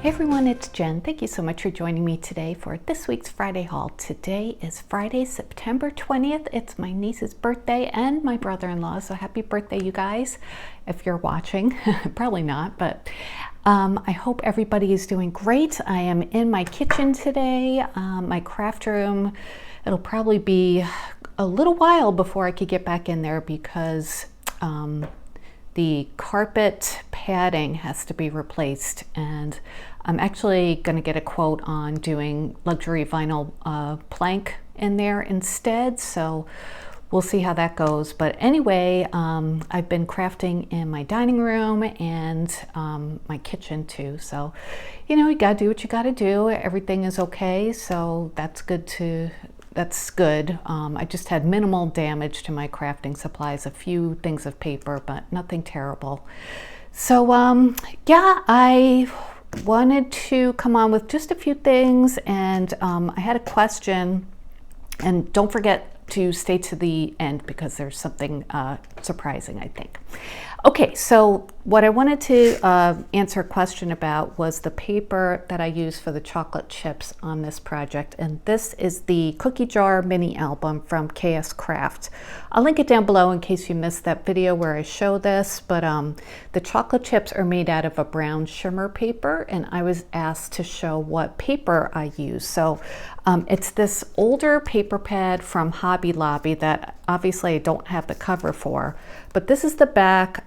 Hey everyone, it's Jen. Thank you so much for joining me today for this week's Friday haul. Today is Friday, September 20th. It's my niece's birthday and my brother-in-law, so happy birthday, you guys, if you're watching. Probably not, but I hope everybody is doing great. I am in my kitchen today, my craft room. It'll probably be a little while before I could get back in there because the carpet padding has to be replaced, and I'm actually going to get a quote on doing luxury vinyl plank in there instead, so we'll see how that goes. But anyway, I've been crafting in my dining room and my kitchen too, so you know, you gotta do what you gotta do. Everything is okay, so that's good. I just had minimal damage to my crafting supplies, a few things of paper, but nothing terrible. So yeah, I wanted to come on with just a few things, and I had a question, and don't forget to stay to the end because there's something surprising, I think. Okay, so what I wanted to answer a question about was the paper that I use for the chocolate chips on this project, and this is the cookie jar mini album from KSCRAFT. I'll link it down below in case you missed that video where I show this, but the chocolate chips are made out of a brown shimmer paper, and I was asked to show what paper I use. So it's this older paper pad from Hobby Lobby that obviously I don't have the cover for, but this is the back.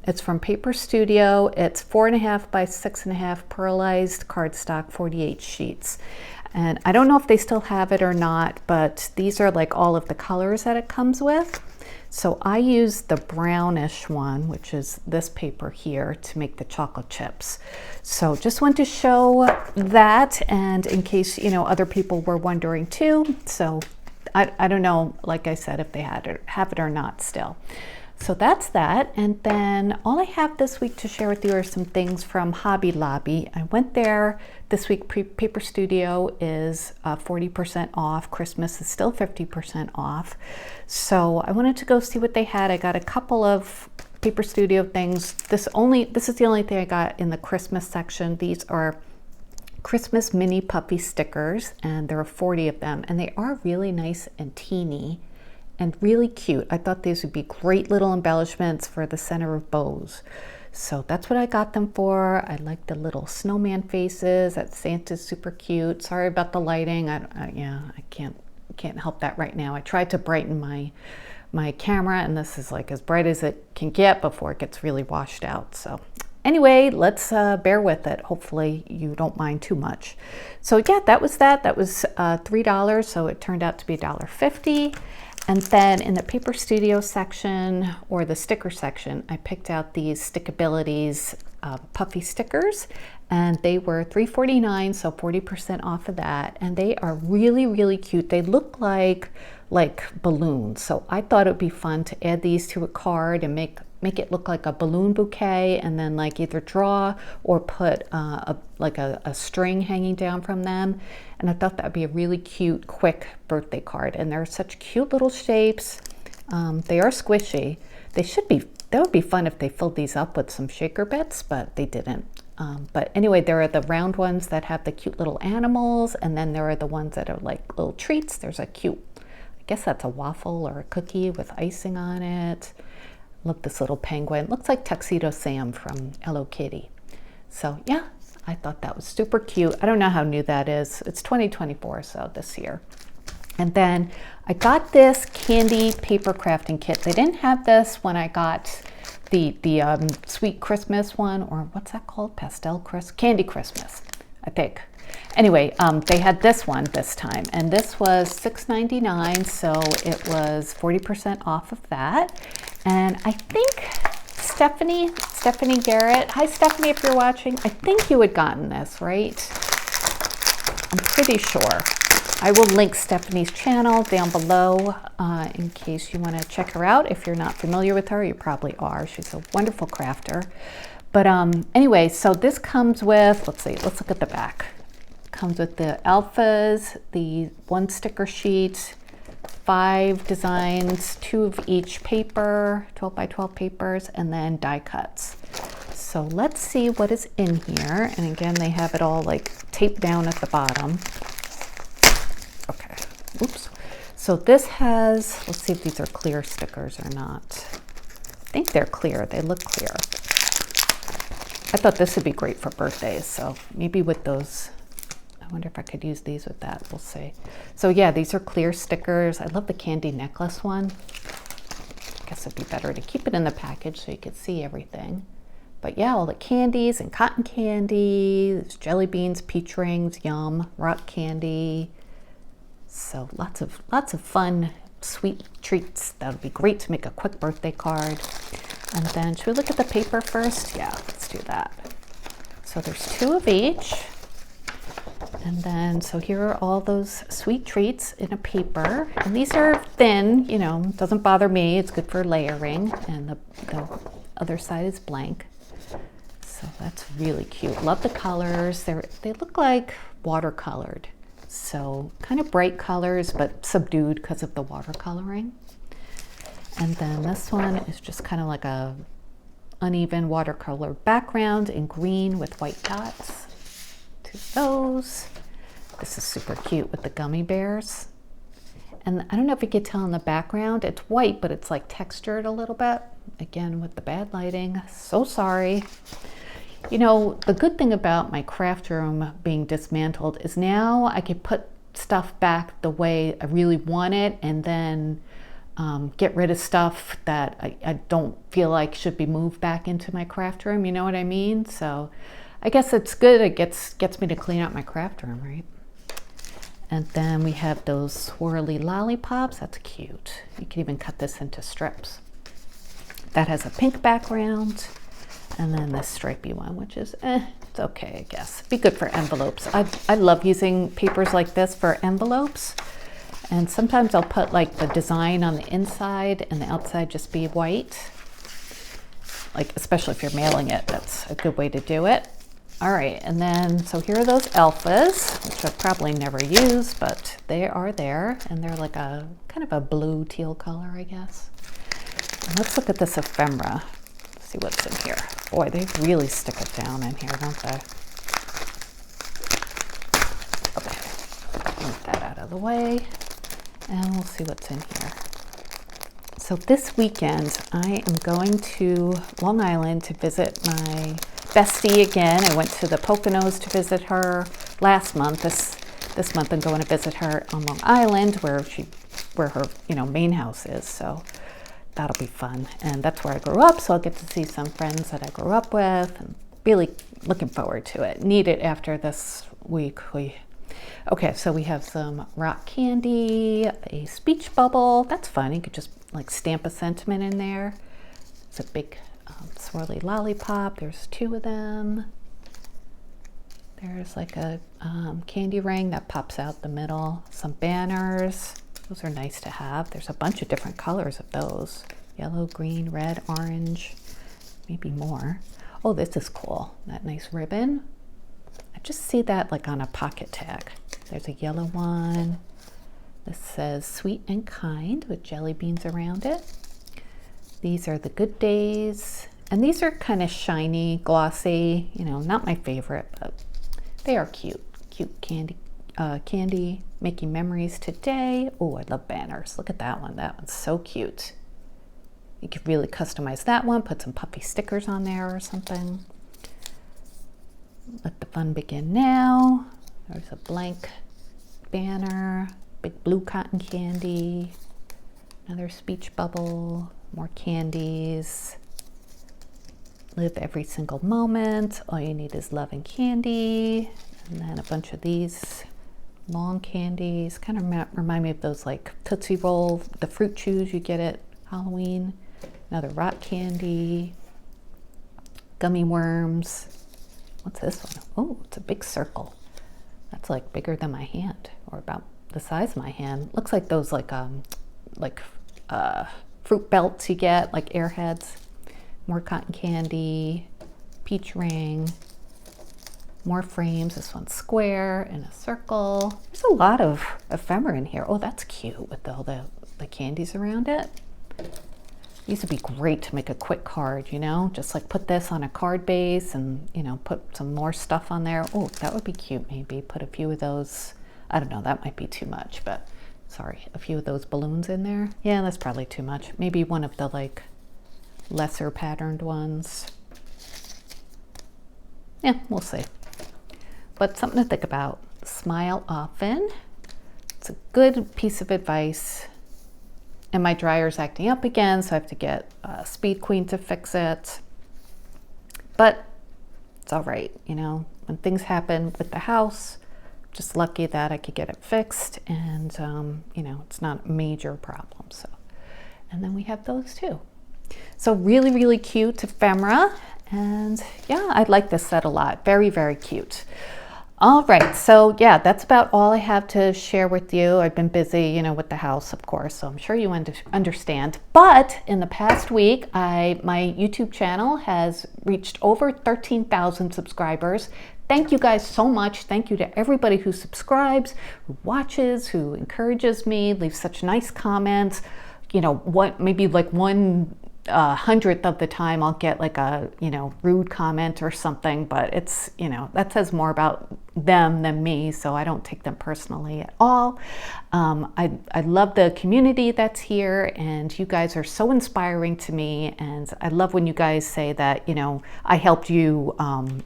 It's from Paper Studio. It's 4.5 by 6.5 pearlized cardstock, 48 sheets. And I don't know if they still have it or not, but these are like all of the colors that it comes with. So I use the brownish one, which is this paper here, to make the chocolate chips. So just want to show that, and in case, you know, other people were wondering too. So I don't know, like I said, if they have it or not still. So that's that. And then all I have this week to share with you are some things from Hobby Lobby. I went there this week. Paper Studio is 40% off. Christmas is still 50% off. So I wanted to go see what they had. I got a couple of Paper Studio things. This is the only thing I got in the Christmas section. These are Christmas mini puffy stickers, and there are 40 of them, and they are really nice and teeny and really cute. I thought these would be great little embellishments for the center of bows. So that's what I got them for. I like the little snowman faces. That Santa's super cute. Sorry about the lighting. I can't help that right now. I tried to brighten my camera, and this is like as bright as it can get before it gets really washed out. So anyway, let's bear with it. Hopefully you don't mind too much. So yeah, that was $3, so it turned out to be $1.50. And then in the Paper Studio section, or the sticker section, I picked out these Stickabilities puffy stickers, and they were $3.49, so 40% off of that. And they are really, really cute. They look like balloons. So I thought it would be fun to add these to a card and make it look like a balloon bouquet, and then like either draw or put a string hanging down from them. And I thought that would be a really cute, quick birthday card. And they're such cute little shapes. They are squishy. That would be fun if they filled these up with some shaker bits, but they didn't. But anyway, there are the round ones that have the cute little animals, and then there are the ones that are like little treats. There's a cute, I guess that's a waffle or a cookie with icing on it. Look, this little penguin. Looks like Tuxedo Sam from Hello Kitty. So yeah, I thought that was super cute. I don't know how new that is. It's 2024, so this year. And then I got this candy paper crafting kit. They didn't have this when I got the Sweet Christmas one, or what's that called? Candy Christmas, I think. Anyway, they had this one this time, and this was $6.99, so it was 40% off of that. And I think Stephanie Garrett, hi Stephanie if you're watching, I think you had gotten this, right? I'm pretty sure. I will link Stephanie's channel down below in case you want to check her out. If you're not familiar with her, you probably are. She's a wonderful crafter. But anyway, so this comes with, let's look at the back. Comes with the alphas, the one sticker sheet, 5 designs, 2 of each paper, 12 by 12 papers, and then die cuts. So let's see what is in here. And again, they have it all like taped down at the bottom. Okay, oops. So this has, let's see if these are clear stickers or not. I think they're clear, they look clear. I thought this would be great for birthdays, so maybe with those, I wonder if I could use these with that, we'll see. So yeah, these are clear stickers. I love the candy necklace one. I guess it'd be better to keep it in the package so you could see everything. But yeah, all the candies and cotton candy, there's jelly beans, peach rings, yum, rock candy. So lots of fun, sweet treats. That would be great to make a quick birthday card. And then should we look at the paper first? Yeah, let's do that. So there's 2 of each. And then, so here are all those sweet treats in a paper. And these are thin, you know, doesn't bother me. It's good for layering. And the other side is blank. So that's really cute. Love the colors. They look like watercolored. So kind of bright colors, but subdued because of the watercoloring. And then this one is just kind of like a uneven watercolor background in green with white dots. 2 of those. This is super cute with the gummy bears. And I don't know if you could tell in the background, it's white, but it's like textured a little bit. Again, with the bad lighting, so sorry. You know, the good thing about my craft room being dismantled is now I can put stuff back the way I really want it, and then get rid of stuff that I don't feel like should be moved back into my craft room. You know what I mean? So I guess it's good. It gets me to clean out my craft room, right? And then we have those swirly lollipops. That's cute. You can even cut this into strips. That has a pink background. And then this stripy one, which is, it's okay, I guess. Be good for envelopes. I love using papers like this for envelopes. And sometimes I'll put like the design on the inside and the outside just be white. Like, especially if you're mailing it, that's a good way to do it. All right, and then, so here are those alphas, which I've probably never used, but they are there. And they're like a, kind of a blue teal color, I guess. And let's look at this ephemera. See what's in here. Boy, they really stick it down in here, don't they? Okay, move that out of the way, and we'll see what's in here. So this weekend, I am going to Long Island to visit my bestie again. I went to the Poconos to visit her last month. This month I'm going to visit her on Long Island, where her main house is. So that'll be fun. And that's where I grew up, so I'll get to see some friends that I grew up with, and really looking forward to it. Need it after this week. Okay, so we have some rock candy, a speech bubble. That's fun. You could just like stamp a sentiment in there. It's a big swirly lollipop. There's 2 of them. There's like a candy ring that pops out the middle. Some banners. Those are nice to have. There's a bunch of different colors of those. Yellow, green, red, orange, maybe more. Oh, this is cool. That nice ribbon. I just see that like on a pocket tag. There's a yellow one. This says sweet and kind with jelly beans around it. These are the good days. And these are kind of shiny, glossy, not my favorite, but they are cute. Cute candy. Candy, making memories today. Oh, I love banners. Look at that one. That one's so cute. You could really customize that one, put some puffy stickers on there or something. Let the fun begin now. There's a blank banner, big blue cotton candy, another speech bubble, more candies. Live every single moment. All you need is love and candy. And then a bunch of these long candies, kind of remind me of those like Tootsie Roll, the fruit chews you get at Halloween. Another rock candy, gummy worms. What's this one? Oh, it's a big circle. That's like bigger than my hand, or about the size of my hand. Looks like those like fruit belts you get, like Airheads. More cotton candy, peach ring. More frames. This one's square and a circle. There's a lot of ephemera in here. Oh, that's cute with all the candies around it. These would be great to make a quick card, you know, just like put this on a card base and, you know, put some more stuff on there. Oh, that would be cute. Maybe put a few of those. I don't know, that might be too much, but sorry, a few of those balloons in there. Yeah, that's probably too much. Maybe one of the like lesser patterned ones. Yeah, we'll see. But something to think about. Smile often. It's a good piece of advice. And my dryer's acting up again, so I have to get Speed Queen to fix it. But it's all right, you know, when things happen with the house, just lucky that I could get it fixed, and you know, it's not a major problem. So, and then we have those too. So really, really cute ephemera, and yeah, I like this set a lot. Very, very cute. All right, so yeah, that's about all I have to share with you. I've been busy, you know, with the house, of course, so I'm sure you understand. But in the past week, my YouTube channel has reached over 13,000 subscribers. Thank you guys so much. Thank you to everybody who subscribes, who watches, who encourages me, leaves such nice comments. You know, what, maybe like 1/100th of the time I'll get like a, you know, rude comment or something, but it's, you know, that says more about them than me, so I don't take them personally at all. I love the community that's here, and you guys are so inspiring to me, and I love when you guys say that, you know, I helped you,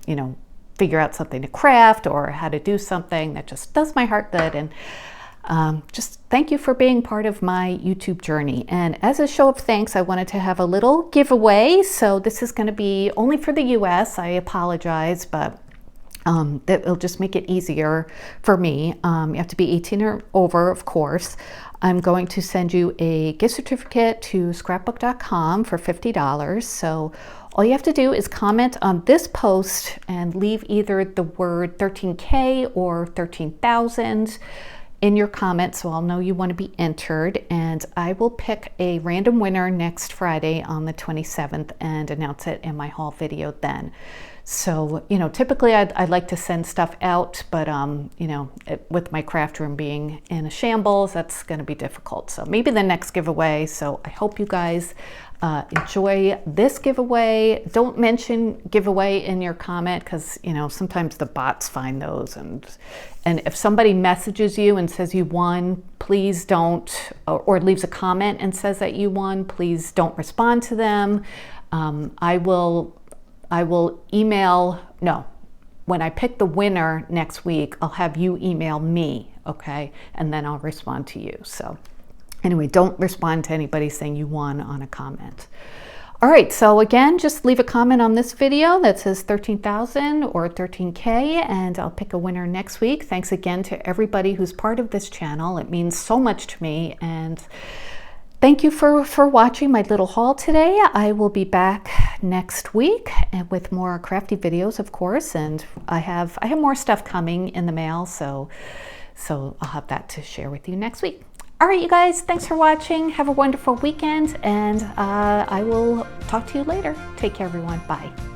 you know, figure out something to craft or how to do something. That just does my heart good. And just thank you for being part of my YouTube journey. And as a show of thanks, I wanted to have a little giveaway. So this is going to be only for the US. I apologize, but that will just make it easier for me. You have to be 18 or over, of course. I'm going to send you a gift certificate to scrapbook.com for $50. So all you have to do is comment on this post and leave either the word 13K or 13,000 in your comments, so I'll know you want to be entered, and I will pick a random winner next Friday on the 27th and announce it in my haul video then. So, you know, typically I'd like to send stuff out, but you know, with my craft room being in a shambles, that's going to be difficult. So maybe the next giveaway. So I hope you guys enjoy this giveaway. Don't mention giveaway in your comment, because, you know, sometimes the bots find those, and if somebody messages you and says you won, please don't, or leaves a comment and says that you won, please don't respond to them. I will email, no, when I pick the winner next week, I'll have you email me, okay? And then I'll respond to you. So anyway, don't respond to anybody saying you won on a comment. All right, so again, just leave a comment on this video that says 13,000 or 13K, and I'll pick a winner next week. Thanks again to everybody who's part of this channel. It means so much to me, and thank you for watching my little haul today. I will be back next week with more crafty videos, of course, and I have more stuff coming in the mail, so I'll have that to share with you next week. All right, you guys, thanks for watching. Have a wonderful weekend, and I will talk to you later. Take care, everyone. Bye.